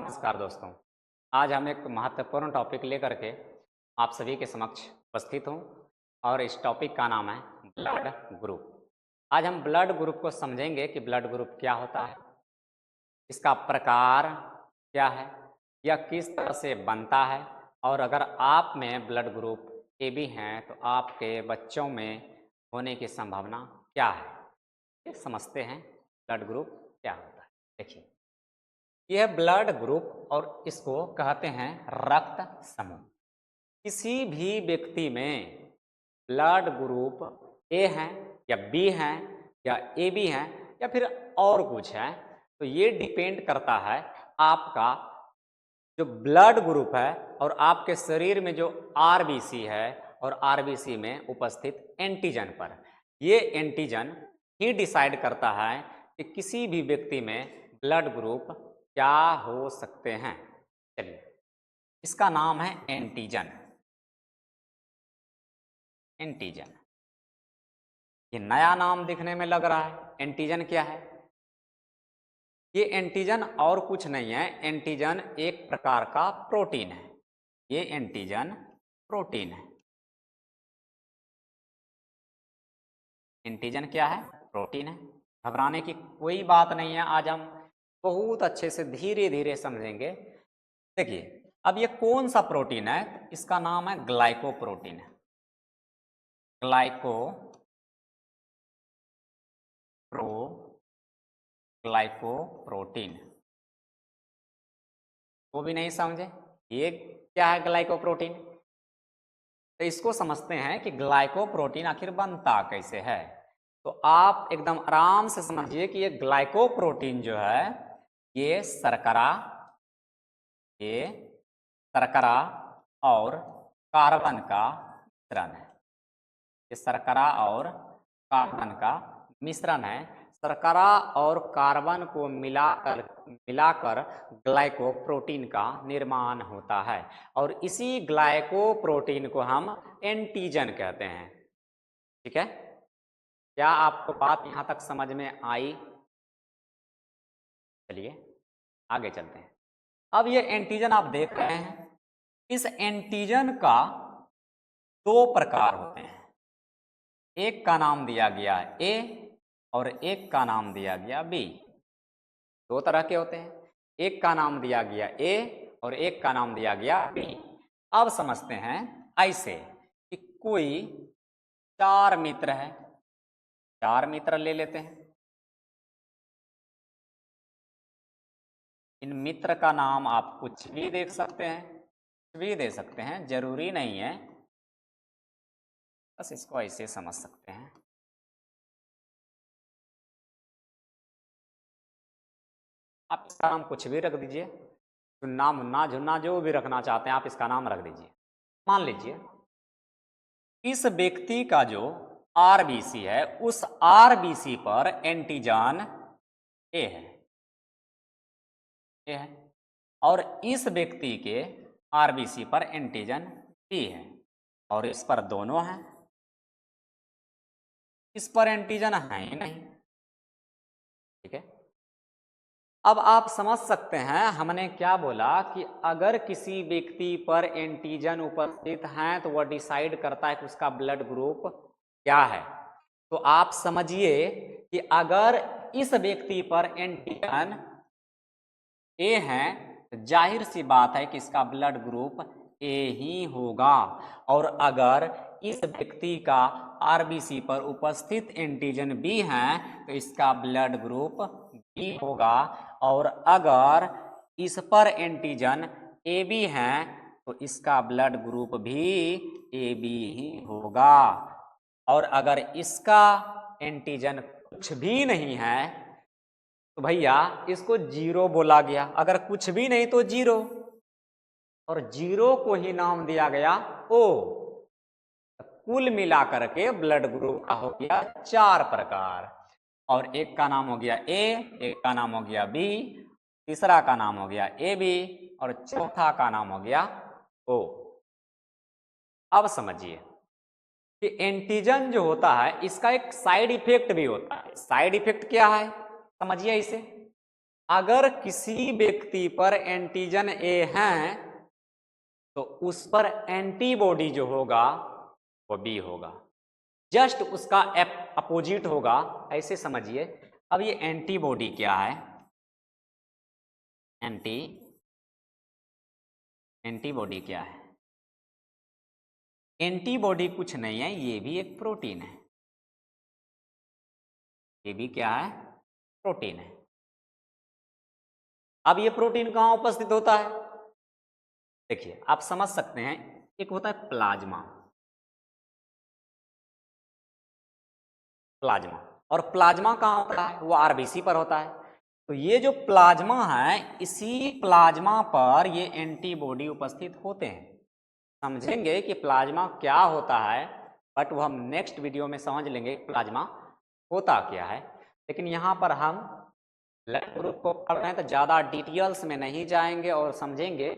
नमस्कार दोस्तों। आज हम एक महत्वपूर्ण टॉपिक लेकर के आप सभी के समक्ष उपस्थित हूँ और इस टॉपिक का नाम है ब्लड ग्रुप। आज हम ब्लड ग्रुप को समझेंगे कि ब्लड ग्रुप क्या होता है, इसका प्रकार क्या है, यह किस तरह से बनता है और अगर आप में ब्लड ग्रुप AB हैं तो आपके बच्चों में होने की संभावना क्या है। ये समझते हैं ब्लड ग्रुप क्या होता है। देखिए, यह ब्लड ग्रुप और इसको कहते हैं रक्त समूह। किसी भी व्यक्ति में ब्लड ग्रुप ए है या बी है या ए बी है या फिर और कुछ है, तो ये डिपेंड करता है आपका जो ब्लड ग्रुप है और आपके शरीर में जो आरबीसी है और आरबीसी में उपस्थित एंटीजन पर। ये एंटीजन ही डिसाइड करता है कि किसी भी व्यक्ति में ब्लड ग्रुप क्या हो सकते हैं। चलिए, इसका नाम है एंटीजन। एंटीजन, ये नया नाम दिखने में लग रहा है। एंटीजन क्या है? ये एंटीजन और कुछ नहीं है, एंटीजन एक प्रकार का प्रोटीन है। ये एंटीजन प्रोटीन है। एंटीजन क्या है? प्रोटीन है। घबराने की कोई बात नहीं है, आज हम बहुत अच्छे से धीरे धीरे समझेंगे। देखिए, अब ये कौन सा प्रोटीन है? इसका नाम है ग्लाइकोप्रोटीन। ग्लाइकोप्रोटीन। वो भी नहीं समझे? ये क्या है ग्लाइकोप्रोटीन? तो इसको समझते हैं कि ग्लाइकोप्रोटीन आखिर बनता कैसे है। तो आप एकदम आराम से समझिए कि ये ग्लाइकोप्रोटीन जो है ये शर्करा और कार्बन का मिश्रण है। ये शर्करा और कार्बन का मिश्रण है। शर्करा और कार्बन को मिलाकर ग्लाइकोप्रोटीन का निर्माण होता है और इसी ग्लाइकोप्रोटीन को हम एंटीजन कहते हैं। ठीक है, क्या आपको बात यहां तक समझ में आई? चलिए आगे चलते हैं। अब ये एंटीजन आप देख रहे हैं, इस एंटीजन का दो प्रकार होते हैं। एक का नाम दिया गया ए और एक का नाम दिया गया बी। दो तरह के होते हैं, एक का नाम दिया गया ए और एक का नाम दिया गया बी। अब समझते हैं ऐसे कि कोई चार मित्र है, चार मित्र ले लेते हैं। इन मित्र का नाम आप कुछ भी देख सकते हैं, कुछ भी दे सकते हैं, जरूरी नहीं है, बस इसको ऐसे समझ सकते हैं। आप इसका नाम कुछ भी रख दीजिए, चुन्ना मुन्ना झुन्ना जो भी रखना चाहते हैं आप इसका नाम रख दीजिए। मान लीजिए इस व्यक्ति का जो आरबीसी है उस आरबीसी पर एंटीजन ए है और इस व्यक्ति के आरबीसी पर एंटीजन बी है और इस पर दोनों हैं, इस पर एंटीजन है ही नहीं। ठीक है, अब आप समझ सकते हैं हमने क्या बोला कि अगर किसी व्यक्ति पर एंटीजन उपस्थित हैं तो वह डिसाइड करता है कि उसका ब्लड ग्रुप क्या है। तो आप समझिए कि अगर इस व्यक्ति पर एंटीजन ए है तो जाहिर सी बात है कि इसका ब्लड ग्रुप ए ही होगा और अगर इस व्यक्ति का आरबीसी पर उपस्थित एंटीजन बी है तो इसका ब्लड ग्रुप बी होगा और अगर इस पर एंटीजन ए बी है तो इसका ब्लड ग्रुप भी ए बी ही होगा और अगर इसका एंटीजन कुछ भी नहीं है तो भैया इसको जीरो बोला गया। अगर कुछ भी नहीं तो जीरो, और जीरो को ही नाम दिया गया ओ। कुल मिलाकर के ब्लड ग्रुप का हो गया चार प्रकार और एक का नाम हो गया ए, एक का नाम हो गया बी, तीसरा का नाम हो गया ए बी और चौथा का नाम हो गया ओ। अब समझिए कि एंटीजन जो होता है इसका एक साइड इफेक्ट भी होता है। साइड इफेक्ट क्या है समझिए इसे। अगर किसी व्यक्ति पर एंटीजन ए है तो उस पर एंटीबॉडी जो होगा वो बी होगा, जस्ट उसका अपोजिट होगा, ऐसे समझिए। अब ये एंटीबॉडी क्या है? एंटीबॉडी क्या है? एंटीबॉडी कुछ नहीं है, ये भी एक प्रोटीन है। ये भी क्या है? प्रोटीन है। अब ये प्रोटीन कहाँ उपस्थित होता है? देखिए आप समझ सकते हैं, एक होता है प्लाज्मा, और प्लाज्मा कहाँ होता है? वो आरबीसी पर होता है। तो ये जो प्लाज्मा है, इसी प्लाज्मा पर ये एंटीबॉडी उपस्थित होते हैं। समझेंगे कि प्लाज्मा क्या होता है, बट वो हम नेक्स्ट वीडियो में समझ लेंगे प्लाज्मा होता क्या है। लेकिन यहाँ पर हम ब्लड ग्रुप को पढ़ रहे हैं तो ज़्यादा डिटेल्स में नहीं जाएंगे और समझेंगे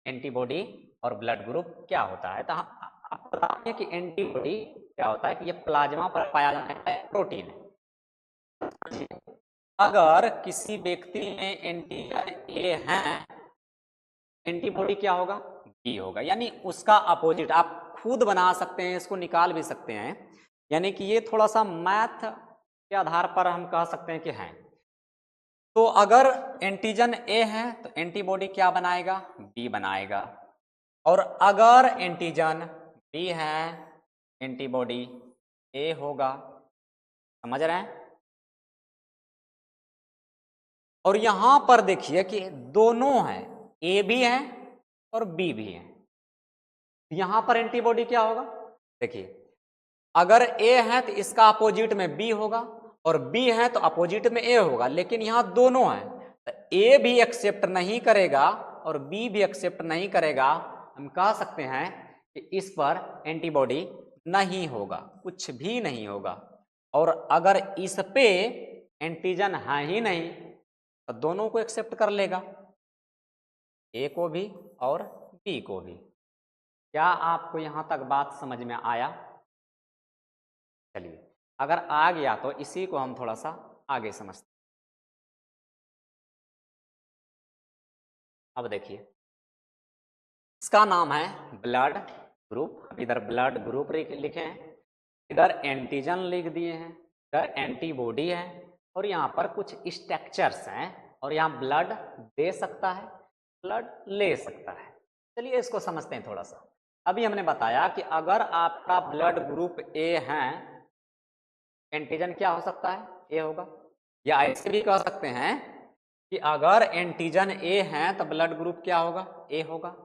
एंटीबॉडी और ब्लड ग्रुप क्या होता है। तो आपको बताएंगे कि एंटीबॉडी क्या होता है, कि ये प्लाज्मा पर पाया जाने वाला प्रोटीन है। अगर किसी व्यक्ति में एंटीजन ए है, एंटीबॉडी क्या होगा? बी होगा, यानी उसका अपोजिट। आप खुद बना सकते हैं, इसको निकाल भी सकते हैं, यानी कि ये थोड़ा सा मैथ के आधार पर हम कह सकते हैं कि है। तो अगर एंटीजन ए है तो एंटीबॉडी क्या बनाएगा? बी बनाएगा। और अगर एंटीजन बी है, एंटीबॉडी ए होगा। समझ रहे हैं? और यहां पर देखिए कि दोनों है, ए भी है और बी भी है। यहां पर एंटीबॉडी क्या होगा? देखिए अगर ए है तो इसका अपोजिट में बी होगा, और बी है तो अपोजिट में ए होगा। लेकिन यहां दोनों है तो ए भी एक्सेप्ट नहीं करेगा और बी भी एक्सेप्ट नहीं करेगा। हम कह सकते हैं कि इस पर एंटीबॉडी नहीं होगा, कुछ भी नहीं होगा। और अगर इस पे एंटीजन है ही नहीं तो दोनों को एक्सेप्ट कर लेगा, ए को भी और बी को भी। क्या आपको यहां तक बात समझ में आया? चलिए, अगर आ गया तो इसी को हम थोड़ा सा आगे समझते हैं। अब देखिए, इसका नाम है ब्लड ग्रुप। इधर ब्लड ग्रुप लिखे हैं, इधर एंटीजन लिख दिए हैं, इधर एंटीबॉडी है, और यहाँ पर कुछ स्ट्रक्चर्स हैं, और यहाँ ब्लड दे सकता है, ब्लड ले सकता है। चलिए इसको समझते हैं थोड़ा सा। अभी हमने बताया कि अगर आपका ब्लड ग्रुप ए है, एंटीजन क्या हो सकता है? ए होगा। या ऐसे भी कह सकते हैं कि अगर एंटीजन ए है तो ब्लड ग्रुप क्या होगा? ए होगा।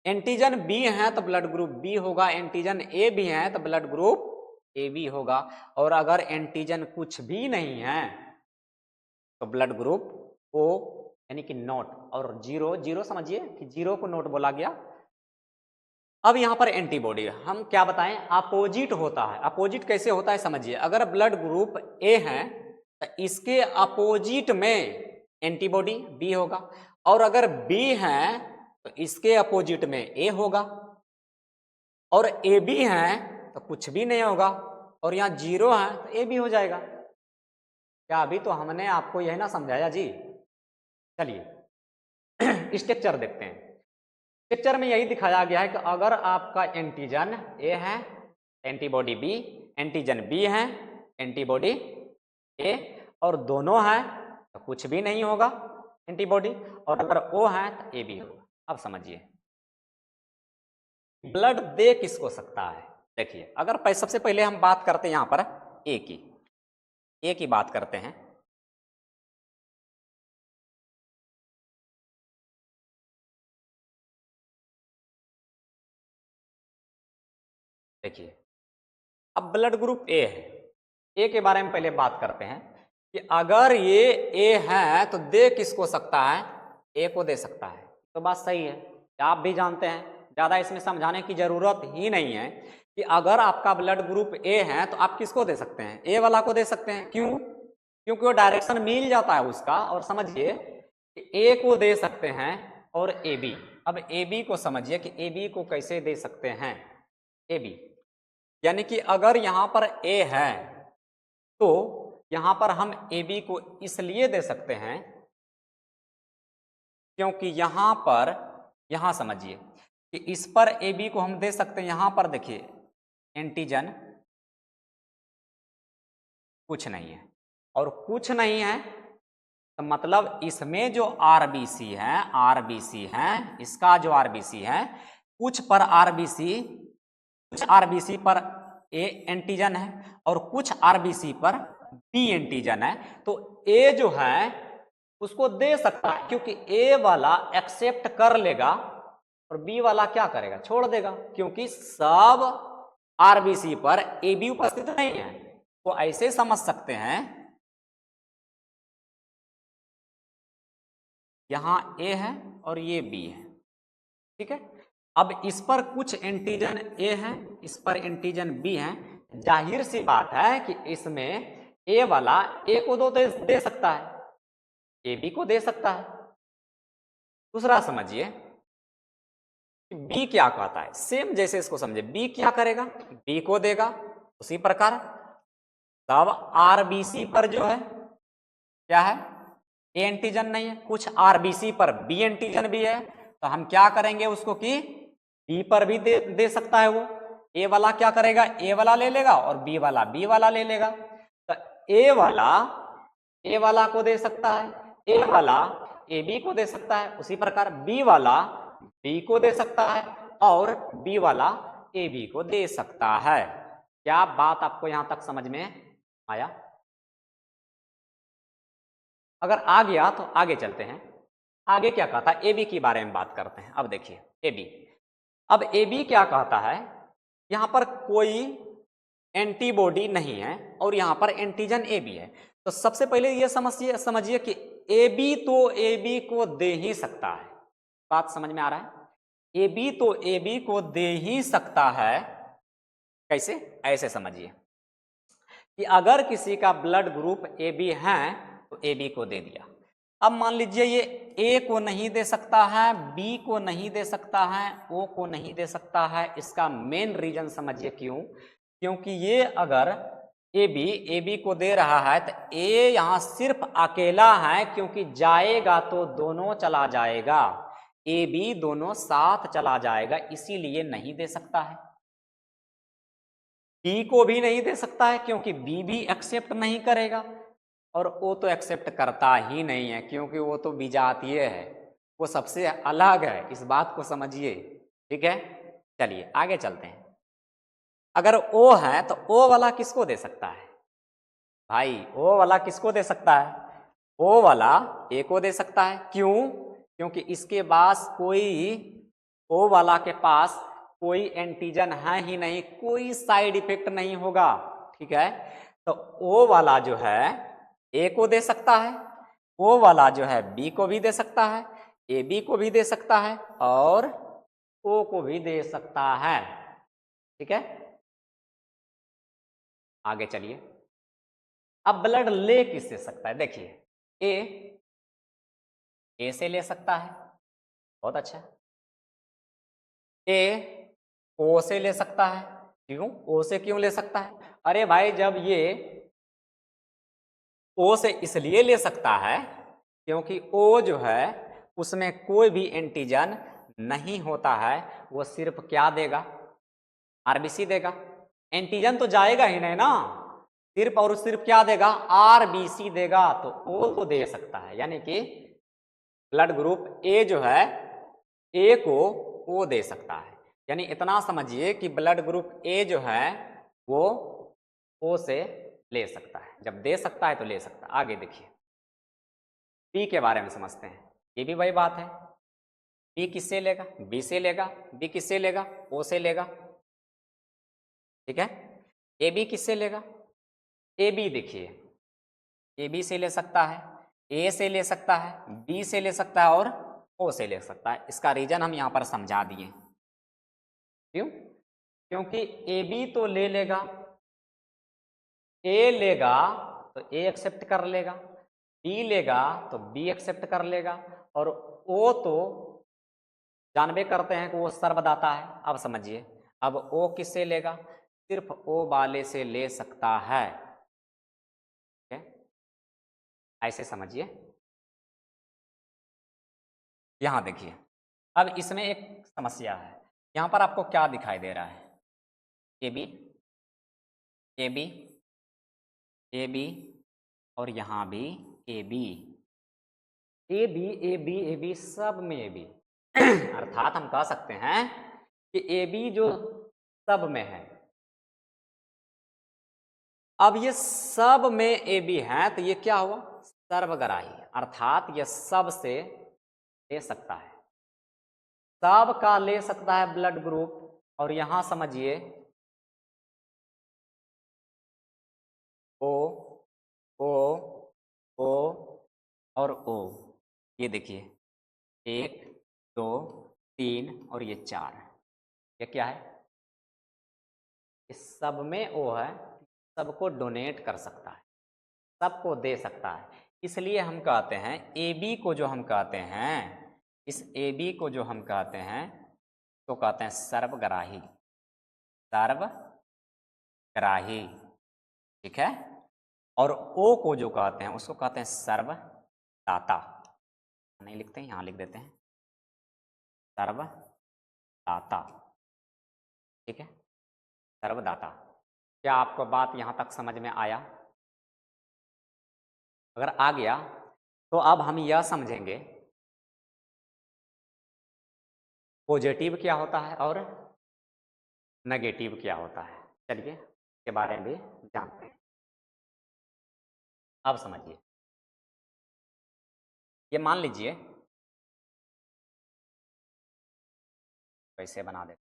एंटीजन बी है तो ब्लड ग्रुप बी होगा, एंटीजन ए भी है तो ब्लड ग्रुप ए बी होगा। और अगर एंटीजन कुछ भी नहीं है तो ब्लड ग्रुप ओ, यानी कि नॉट, और जीरो, जीरो समझिए कि जीरो को नॉट बोला गया। अब यहां पर एंटीबॉडी हम क्या बताएं? अपोजिट होता है। अपोजिट कैसे होता है समझिए। अगर ब्लड ग्रुप ए है तो इसके अपोजिट में एंटीबॉडी बी होगा, और अगर बी है तो इसके अपोजिट में ए होगा, और ए बी है तो कुछ भी नहीं होगा, और यहाँ जीरो है तो ए बी हो जाएगा। क्या अभी तो हमने आपको यही ना समझाया जी? चलिए स्ट्रक्चर देखते हैं। पिक्चर में यही दिखाया गया है कि अगर आपका एंटीजन ए है, एंटीबॉडी बी, एंटीजन बी है, एंटीबॉडी ए, और दोनों है तो कुछ भी नहीं होगा एंटीबॉडी, और अगर ओ है तो ए बी होगा। अब समझिए ब्लड दे किसको सकता है? देखिए अगर सबसे पहले हम बात करते हैं यहां पर ए की बात करते हैं। देखिए अब ब्लड ग्रुप ए है, ए के बारे में पहले बात करते हैं कि अगर ये ए है तो दे किसको सकता है? ए को दे सकता है। तो बात सही है, आप भी जानते हैं, ज़्यादा इसमें समझाने की ज़रूरत ही नहीं है कि अगर आपका ब्लड ग्रुप ए है तो आप किसको दे सकते हैं? ए वाला को दे सकते हैं। क्यों? क्योंकि वो डायरेक्शन मिल जाता है उसका। और समझिए कि ए को दे सकते हैं और ए बी। अब ए बी को समझिए कि ए बी को कैसे दे सकते हैं? ए बी यानी कि अगर यहाँ पर ए है तो यहाँ पर हम ए बी को इसलिए दे सकते हैं क्योंकि यहां समझिए कि इस पर ए बी को हम दे सकते हैं, यहां पर देखिए एंटीजन कुछ नहीं है, और कुछ नहीं है तो मतलब इसमें जो आरबीसी है, इसका जो आरबीसी है, कुछ आरबीसी पर ए एंटीजन है और कुछ आरबीसी पर बी एंटीजन है। तो ए जो है उसको दे सकता है, क्योंकि ए वाला एक्सेप्ट कर लेगा और बी वाला क्या करेगा, छोड़ देगा, क्योंकि सब आरबीसी पर ए बी उपस्थित नहीं है। तो ऐसे समझ सकते हैं, यहां ए है और ये बी है, ठीक है। अब इस पर कुछ एंटीजन ए है, इस पर एंटीजन बी है, जाहिर सी बात है कि इसमें ए वाला ए को दे सकता है, ए बी को दे सकता है। दूसरा समझिए कि बी क्या कहता है, सेम जैसे इसको समझे, बी क्या करेगा, बी को देगा। उसी प्रकार तब आरबीसी पर जो है क्या है, ए एंटीजन नहीं है, कुछ आरबीसी पर बी एंटीजन भी है, तो हम क्या करेंगे उसको कि बी पर भी दे सकता है वो। ए वाला क्या करेगा, ए वाला ले लेगा और बी वाला बी वाला ले लेगा। तो ए वाला को दे सकता है, ए वाला ए बी को दे सकता है, उसी प्रकार बी वाला बी को दे सकता है और बी वाला ए बी को दे सकता है। क्या बात आपको यहां तक समझ में आया? अगर आ गया तो आगे चलते हैं। आगे क्या कहता है, ए बी के बारे में बात करते हैं। अब देखिए ए बी, अब ए बी क्या कहता है, यहां पर कोई एंटीबॉडी नहीं है और यहां पर एंटीजन ए बी है। तो सबसे पहले ये समझिए कि ए बी तो ए बी को दे ही सकता है। बात समझ में आ रहा है, ए बी तो ए बी को दे ही सकता है। कैसे? ऐसे समझिए कि अगर किसी का ब्लड ग्रुप ए बी है तो ए बी को दे दिया। अब मान लीजिए ये ए को नहीं दे सकता है, बी को नहीं दे सकता है, ओ को नहीं दे सकता है। इसका मेन रीजन समझिए क्यों, क्योंकि ये अगर ए बी को दे रहा है तो ए यहां सिर्फ अकेला है, क्योंकि जाएगा तो दोनों चला जाएगा, ए बी दोनों साथ चला जाएगा, इसीलिए नहीं दे सकता है। बी को भी नहीं दे सकता है क्योंकि बी भी एक्सेप्ट नहीं करेगा, और ओ तो एक्सेप्ट करता ही नहीं है क्योंकि वो तो विजातीय है, वो सबसे अलग है। इस बात को समझिए, ठीक है। चलिए आगे चलते हैं। अगर ओ है तो ओ वाला किसको दे सकता है भाई, ओ वाला किसको दे सकता है, ओ वाला ए को दे सकता है। क्यों? क्योंकि इसके पास ओ वाला के पास कोई एंटीजन है ही नहीं, कोई साइड इफेक्ट नहीं होगा, ठीक है। तो ओ वाला जो है ए को दे सकता है, ओ वाला जो है बी को भी दे सकता है, ए बी को भी दे सकता है और ओ को भी दे सकता है, ठीक है। आगे चलिए। अब ब्लड ले किससे सकता है, देखिए ए से ले सकता है, बहुत अच्छा। ए ओ से ले सकता है, क्यों? ओ से क्यों ले सकता है? अरे भाई जब ये ओ से इसलिए ले सकता है क्योंकि ओ जो है उसमें कोई भी एंटीजन नहीं होता है, वो सिर्फ क्या देगा, आरबीसी देगा। एंटीजन तो जाएगा ही नहीं ना, सिर्फ और सिर्फ क्या देगा, आरबीसी देगा। तो ओ तो दे सकता है, यानी कि ब्लड ग्रुप ए जो है ए को ओ दे सकता है। यानी इतना समझिए कि ब्लड ग्रुप ए जो है वो ओ से ले सकता है। जब दे सकता है तो ले सकता है। आगे देखिए बी के बारे में समझते हैं। ये भी वही बात है, बी किससे लेगा, बी से लेगा, बी किससे लेगा, ओ से लेगा, ठीक है। ए बी किससे लेगा, ए बी देखिए ए बी से ले सकता है, ए से ले सकता है, बी से ले सकता है और ओ से ले सकता है। इसका रीजन हम यहाँ पर समझा दिए। क्यों? क्योंकि ए बी तो ले लेगा, ए लेगा तो ए एक्सेप्ट कर लेगा, बी लेगा तो बी एक्सेप्ट कर लेगा, और ओ तो जानबे करते हैं कि वो सर्वदाता है। अब समझिए, अब ओ किससे लेगा, सिर्फ ओ वाले से ले सकता है, ठीक है। ऐसे समझिए। यहां देखिए, अब इसमें एक समस्या है। यहां पर आपको क्या दिखाई दे रहा है? A B, A B, A B और यहां भी A B, A B, A B, A B, सब में ए बी। अर्थात हम कह सकते हैं कि ए बी जो सब में है, अब ये सब में ए बी है तो ये क्या हुआ? सर्वग्राही, अर्थात ये सब से ले सकता है, सब का ले सकता है ब्लड ग्रुप। और यहां समझिए ओ, ओ, ओ और ओ, ये देखिए 1, 2, 3 और ये 4, ये क्या है? इस सब में ओ है, सबको डोनेट कर सकता है, सबको दे सकता है। इसलिए हम कहते हैं ए बी को जो हम कहते हैं, इस ए बी को जो हम कहते हैं तो कहते हैं सर्वग्राही, सर्वग्राही, ठीक है। और ओ को जो कहते हैं उसको कहते हैं सर्वदाता। नहीं लिखते हैं, यहां लिख देते हैं सर्वदाता, ठीक है, सर्वदाता। क्या आपको बात यहां तक समझ में आया? अगर आ गया तो अब हम यह समझेंगे पॉजिटिव क्या होता है और नेगेटिव क्या होता है। चलिए इसके बारे में भी जानते हैं। अब समझिए, ये मान लीजिए कैसे बना देते,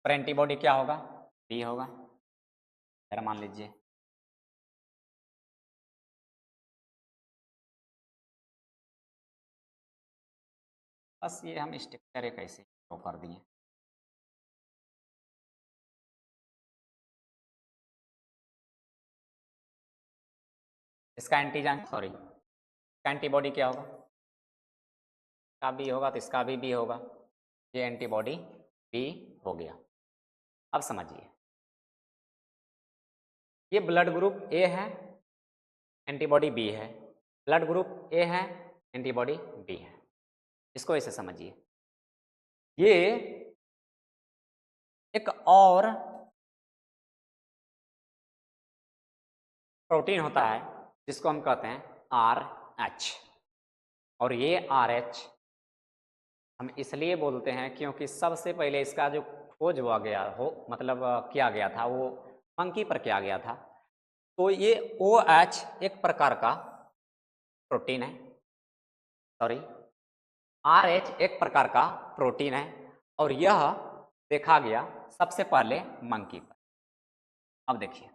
पर एंटीबॉडी क्या होगा? बी होगा। जरा मान लीजिए बस ये हम स्ट्रक्चर एक ऐसे शो कर दिए। इसका एंटीजन सॉरी इसका एंटीबॉडी क्या होगा? इसका बी होगा तो इसका भी बी होगा, ये एंटीबॉडी बी हो गया। अब समझिए, ये ब्लड ग्रुप ए है, एंटीबॉडी बी है, ब्लड ग्रुप ए है, एंटीबॉडी बी है। इसको ऐसे समझिए, ये एक और प्रोटीन होता है जिसको हम कहते हैं आर एच, और ये आर एच हम इसलिए बोलते हैं क्योंकि सबसे पहले इसका जो खोज हुआ गया हो, मतलब किया गया था, वो मंकी पर किया गया था। तो ये ओ एच एक प्रकार का प्रोटीन है, सॉरी आर एच एक प्रकार का प्रोटीन है, और यह देखा गया सबसे पहले मंकी पर। अब देखिए,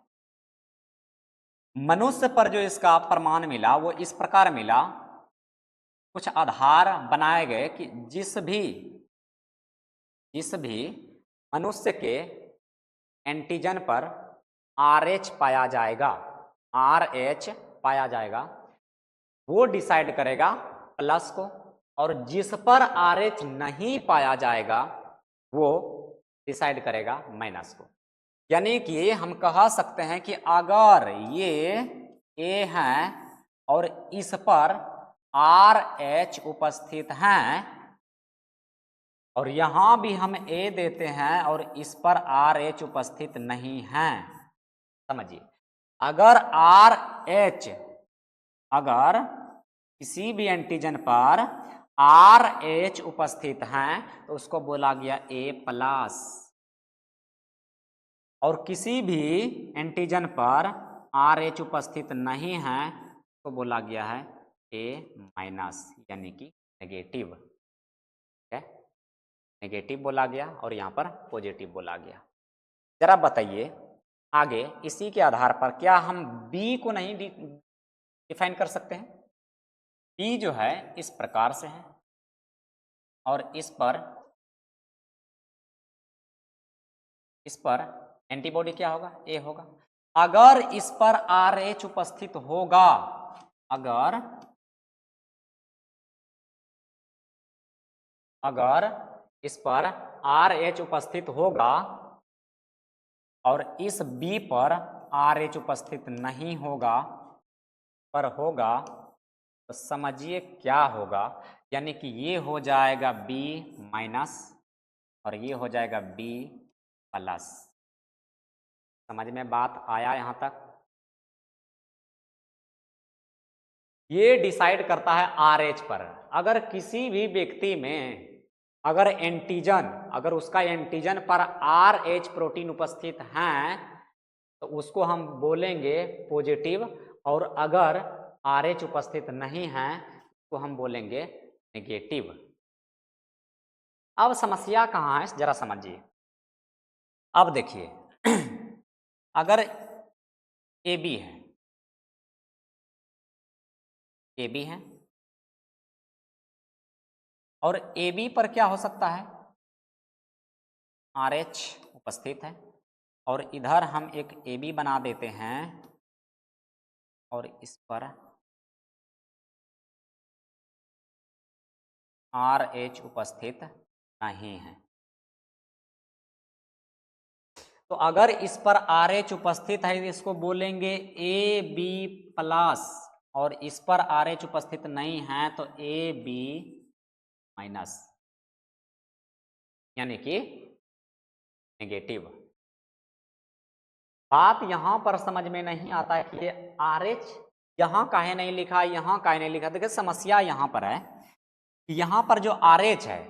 मनुष्य पर जो इसका प्रमाण मिला वो इस प्रकार मिला, कुछ आधार बनाए गए कि जिस भी मनुष्य के एंटीजन पर RH पाया जाएगा, RH पाया जाएगा, वो डिसाइड करेगा प्लस को, और जिस पर RH नहीं पाया जाएगा वो डिसाइड करेगा माइनस को। यानी कि हम कह सकते हैं कि अगर ये A है और इस पर RH उपस्थित हैं, और यहां भी हम A देते हैं और इस पर RH उपस्थित नहीं है, समझिए, अगर अगर किसी भी एंटीजन पर RH उपस्थित हैं तो उसको बोला गया A+, और किसी भी एंटीजन पर RH उपस्थित नहीं है तो बोला गया है A-, यानी कि नेगेटिव, ठीक है, नेगेटिव बोला गया और यहाँ पर पॉजिटिव बोला गया। जरा बताइए आगे इसी के आधार पर क्या हम बी को नहीं डिफाइन कर सकते हैं? बी जो है इस प्रकार से है और इस पर एंटीबॉडी क्या होगा? ए होगा। अगर इस पर RH उपस्थित होगा, अगर इस पर RH उपस्थित होगा और इस बी पर आर एच उपस्थित नहीं होगा पर होगा, तो समझिए क्या होगा, यानी कि ये हो जाएगा बी माइनस और ये हो जाएगा बी प्लस। समझ में बात आया यहाँ तक? ये डिसाइड करता है आर एच पर। अगर किसी भी व्यक्ति में अगर एंटीजन, अगर उसका एंटीजन पर आर एच प्रोटीन उपस्थित हैं तो उसको हम बोलेंगे पॉजिटिव, और अगर आर एच उपस्थित नहीं है तो हम बोलेंगे नेगेटिव। अब समस्या कहाँ है जरा समझिए। अब देखिए अगर ए बी है, ए बी है और ए बी पर क्या हो सकता है, आर एच उपस्थित है, और इधर हम एक ए बी बना देते हैं और इस पर आर एच उपस्थित नहीं है। तो अगर इस पर आर एच उपस्थित है तो इसको बोलेंगे ए बी प्लस, और इस पर आर एच उपस्थित नहीं है तो ए बी माइनस, यानी कि नेगेटिव। बात यहां पर समझ में नहीं आता है कि ये आर एच यहां काहे नहीं लिखा, यहां काहे नहीं लिखा। देखिए समस्या यहां पर है कि यहां पर जो आर एच है,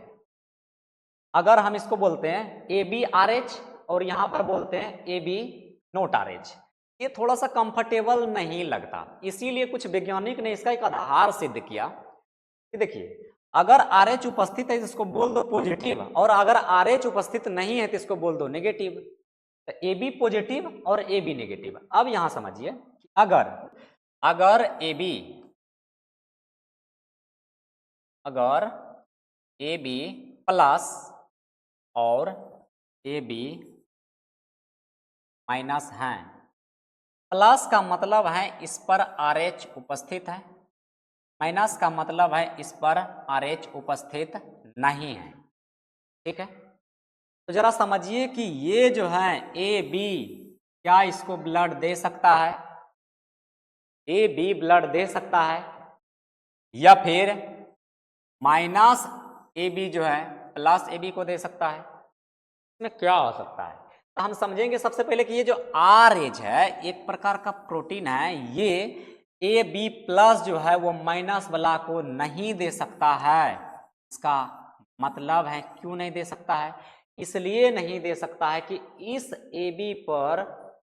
अगर हम इसको बोलते हैं ए बी आर एच और यहां पर बोलते हैं A B not R H, ये थोड़ा सा कंफर्टेबल नहीं लगता। इसीलिए कुछ वैज्ञानिक ने इसका एक आधार सिद्ध किया कि देखिए अगर आर एच उपस्थित है तो इसको बोल दो पॉजिटिव, और अगर आर एच उपस्थित नहीं है तो इसको बोल दो नेगेटिव। तो ए बी पॉजिटिव और ए बी नेगेटिव। अब यहां समझिए अगर अगर ए बी अगर ए बी प्लस और ए बी माइनस है, प्लस का मतलब है इस पर आर एच उपस्थित है, माइनस का मतलब है इस पर आर एच उपस्थित नहीं है। ठीक है, तो जरा समझिए कि ये जो है ए बी, क्या इसको ब्लड दे सकता है? ए बी ब्लड दे सकता है, या फिर माइनस ए बी जो है प्लस ए बी को दे सकता है? इसमें क्या हो सकता है? तो हम समझेंगे सबसे पहले कि ये जो आर एच है एक प्रकार का प्रोटीन है, ये ए बी प्लस जो है वो माइनस वाला को नहीं दे सकता है। इसका मतलब है क्यों नहीं दे सकता है? इसलिए नहीं दे सकता है कि इस ए बी पर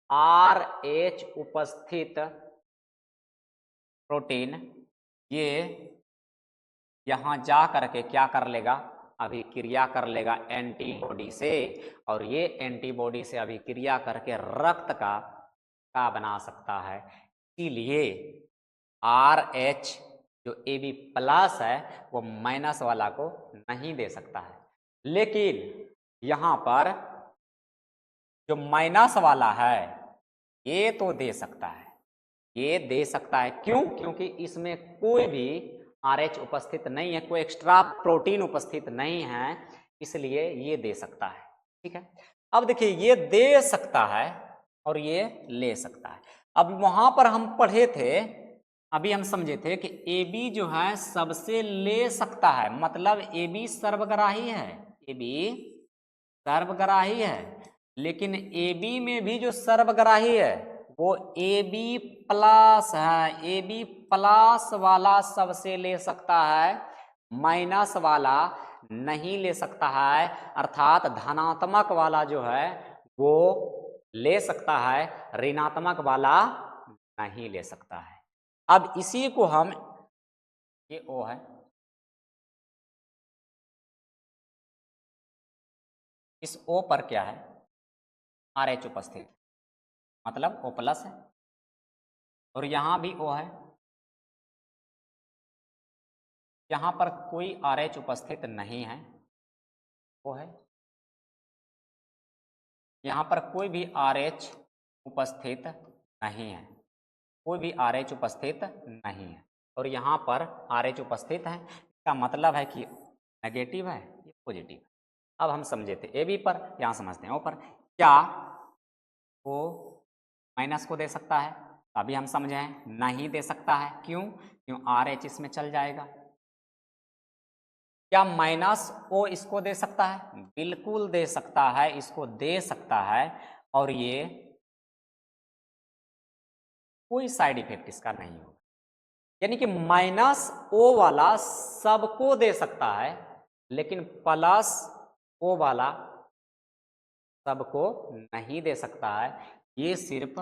आर एच उपस्थित प्रोटीन ये यहां जा करके क्या कर लेगा, अभिक्रिया कर लेगा एंटीबॉडी से, और ये एंटीबॉडी से अभिक्रिया करके रक्त का बना सकता है। इसीलिए आर एच जो ए बी प्लस है वो माइनस वाला को नहीं दे सकता है। लेकिन यहां पर जो माइनस वाला है ये तो दे सकता है, ये दे सकता है। क्यों? क्योंकि इसमें कोई भी आर एच उपस्थित नहीं है, कोई एक्स्ट्रा प्रोटीन उपस्थित नहीं है, इसलिए ये दे सकता है। ठीक है, अब देखिए ये दे सकता है और ये ले सकता है। अब वहां पर हम पढ़े थे, अभी हम समझे थे कि ए बी जो है सबसे ले सकता है, मतलब ए बी सर्वग्राही है, ए बी सर्वग्राही है। लेकिन ए बी में भी जो सर्वग्राही है वो ए बी प्लस है, ए बी प्लस वाला सबसे ले सकता है, माइनस वाला नहीं ले सकता है। अर्थात धनात्मक वाला जो है वो ले सकता है, ऋणात्मक वाला नहीं ले सकता है। अब इसी को हम, ये ओ है, इस ओ पर क्या है, आर एच उपस्थित, मतलब ओ प्लस है, और यहां भी ओ है, यहां पर कोई आर एच उपस्थित नहीं है, वो है, यहां पर कोई भी आर एच उपस्थित नहीं है, कोई भी आर एच उपस्थित नहीं है, और यहां पर आर एच उपस्थित है। इसका मतलब है कि नेगेटिव है, ये पॉजिटिव है। अब हम समझे थे ए बी पर, यहां समझते हैं ओ पर। क्या ओ माइनस को दे सकता है, अभी हम समझे हैं नहीं दे सकता है, क्यों RH इसमें चल जाएगा। क्या माइनस ओ इसको दे सकता है? बिल्कुल दे सकता है, इसको दे सकता है, और ये कोई साइड इफेक्ट इसका नहीं होगा। यानी कि माइनस ओ वाला सबको दे सकता है, लेकिन प्लस ओ वाला सबको नहीं दे सकता है। ये सिर्फ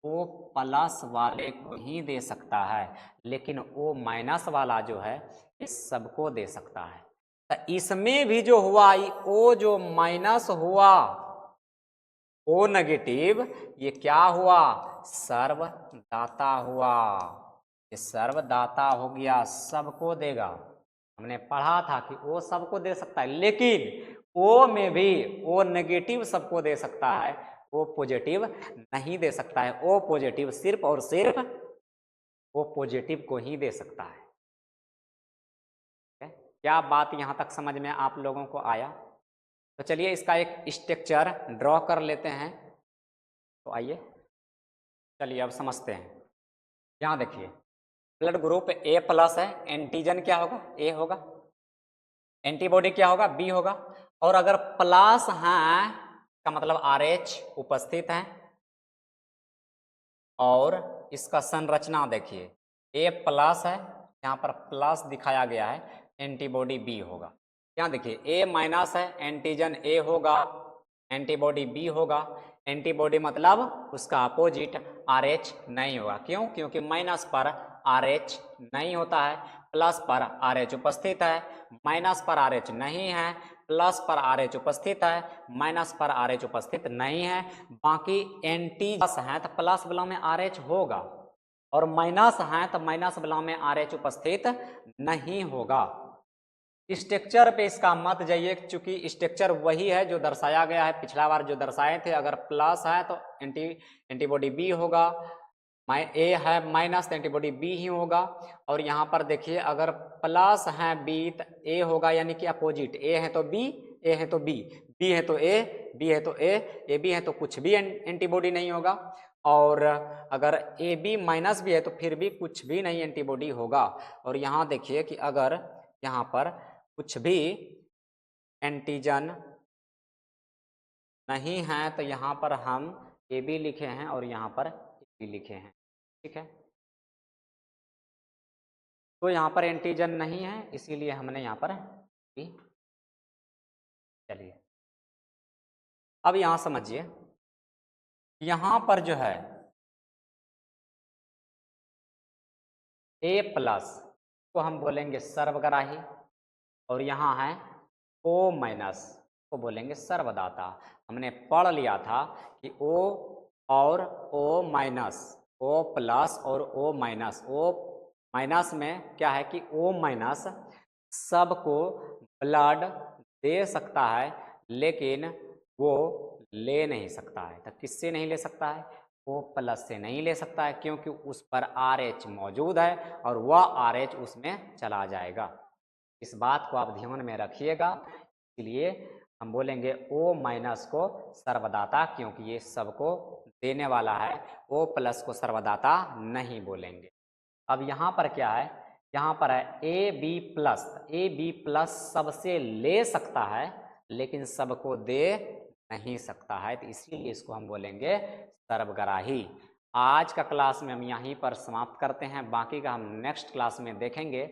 ओ प्लस वाले को ही दे सकता है, लेकिन ओ माइनस वाला जो है ये सबको दे सकता है। तो इसमें भी जो हुआ, ओ जो माइनस हुआ, ओ नेगेटिव, ये क्या हुआ? सर्वदाता हुआ। ये सर्वदाता हो गया, सबको देगा। हमने पढ़ा था कि ओ सबको दे सकता है, लेकिन ओ में भी ओ नेगेटिव सबको दे सकता है, ओ पॉजिटिव नहीं दे सकता है। ओ पॉजिटिव सिर्फ और सिर्फ ओ पॉजिटिव को ही दे सकता है। क्या बात यहां तक समझ में आप लोगों को आया? तो चलिए इसका एक स्ट्रक्चर ड्रॉ कर लेते हैं। तो आइए, चलिए अब समझते हैं। यहाँ देखिए, ब्लड ग्रुप ए प्लस है, एंटीजन क्या होगा? ए होगा, एंटीबॉडी क्या होगा? बी होगा। और अगर प्लस है का मतलब RH उपस्थित है, और इसका संरचना देखिए, ए प्लस है, यहाँ पर प्लस दिखाया गया है, एंटीबॉडी बी होगा। यहाँ देखिए ए माइनस है, एंटीजन ए होगा, एंटीबॉडी बी होगा। एंटीबॉडी मतलब उसका अपोजिट RH नहीं होगा, क्यों? क्योंकि माइनस पर RH नहीं होता है, प्लस पर RH उपस्थित है, माइनस पर RH नहीं है, प्लस पर RH उपस्थित है, माइनस पर RH उपस्थित नहीं है। बाकी एंटी प्लस है तो प्लस वाला में RH होगा, और माइनस है तो माइनस वाला में RH उपस्थित नहीं होगा। स्ट्रक्चर पे इसका मत जाइए, चूंकि स्ट्रक्चर वही है जो दर्शाया गया है पिछला बार जो दर्शाए थे। अगर प्लस है तो एंटीबॉडी बी होगा, ए है माइनस तो एंटीबॉडी बी ही होगा। और यहाँ पर देखिए अगर प्लस है बी तो ए होगा, यानी कि अपोजिट, ए है तो बी, ए है तो बी, बी है तो ए, बी है तो ए बी है तो कुछ भी एंटीबॉडी नहीं होगा। और अगर ए बी माइनस भी है तो फिर भी कुछ भी नहीं एंटीबॉडी होगा। और यहाँ देखिए कि अगर यहाँ पर कुछ भी एंटीजन नहीं है तो यहाँ पर हम ए बी लिखे हैं और यहाँ पर ए बी लिखे हैं, ठीक है। तो यहाँ पर एंटीजन नहीं है, इसीलिए हमने यहाँ पर बी। चलिए अब यहाँ समझिए, यहाँ पर जो है ए प्लस को हम बोलेंगे सर्वग्राही, और यहाँ है ओ माइनस को बोलेंगे सर्वदाता। हमने पढ़ लिया था कि ओ और ओ माइनस, ओ प्लस और ओ माइनस, ओ माइनस में क्या है कि ओ माइनस सबको ब्लड दे सकता है, लेकिन वो ले नहीं सकता है। तो किससे नहीं ले सकता है? ओ प्लस से नहीं ले सकता है, क्योंकि उस पर RH मौजूद है और वह RH उसमें चला जाएगा। इस बात को आप ध्यान में रखिएगा। इसलिए हम बोलेंगे O माइनस को सर्वदाता, क्योंकि ये सबको देने वाला है। O प्लस को सर्वदाता नहीं बोलेंगे। अब यहाँ पर क्या है? यहाँ पर है AB प्लस। AB प्लस सबसे ले सकता है, लेकिन सबको दे नहीं सकता है, तो इसीलिए इसको हम बोलेंगे सर्वग्राही। आज का क्लास में हम यहीं पर समाप्त करते हैं, बाकी का हम नेक्स्ट क्लास में देखेंगे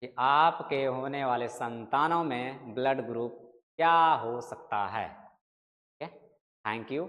कि आपके होने वाले संतानों में ब्लड ग्रुप क्या हो सकता है। Thank you.